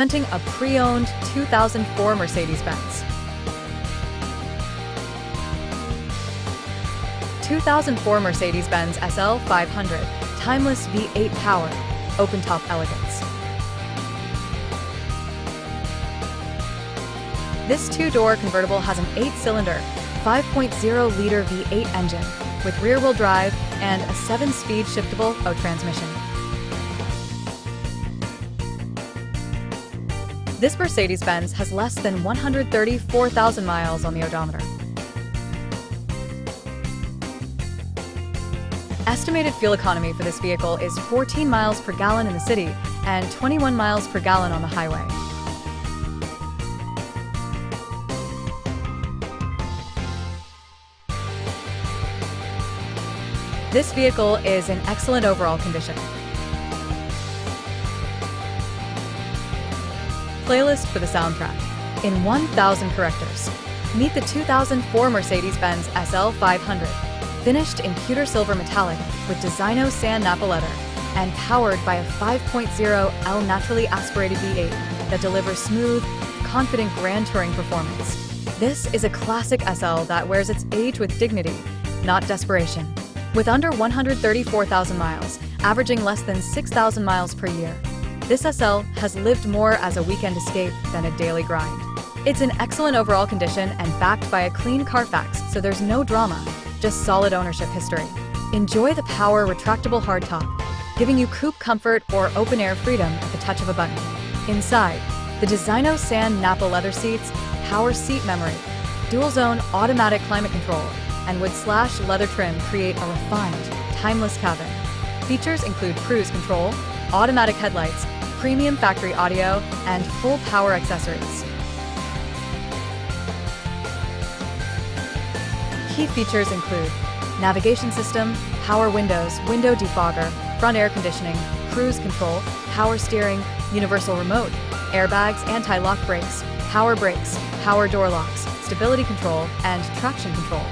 Presenting a pre-owned 2004 Mercedes-Benz. 2004 Mercedes-Benz SL 500, timeless V8 power, open-top elegance. This two-door convertible has an 8-cylinder, 5.0-liter V8 engine with rear-wheel drive and a 7-speed shiftable transmission. This Mercedes-Benz has less than 134,000 miles on the odometer. Estimated fuel economy for this vehicle is 14 miles per gallon in the city and 21 miles per gallon on the highway. This vehicle is in excellent overall condition. Playlist for the soundtrack. In 1,000 characters. Meet the 2004 Mercedes-Benz SL 500, finished in Pewter Silver Metallic with designo Stone Nappa leather and powered by a 5.0L naturally aspirated V8 that delivers smooth, confident grand touring performance. This is a classic SL that wears its age with dignity, not desperation. With under 134,000 miles, averaging less than 6,000 miles per year, this SL has lived more as a weekend escape than a daily grind. It's in excellent overall condition and backed by a clean Carfax, so there's no drama, just solid ownership history. Enjoy the power retractable hardtop, giving you coupe comfort or open-air freedom at the touch of a button. Inside, the designo Stone Nappa leather seats, power seat memory, dual-zone automatic climate control, and wood/leather trim create a refined, timeless cabin. Features include cruise control, automatic headlights, premium factory audio, and full power accessories. Key features include navigation system, power windows, window defogger, front air conditioning, cruise control, power steering, universal remote, airbags, anti-lock brakes, power door locks, stability control, and traction control.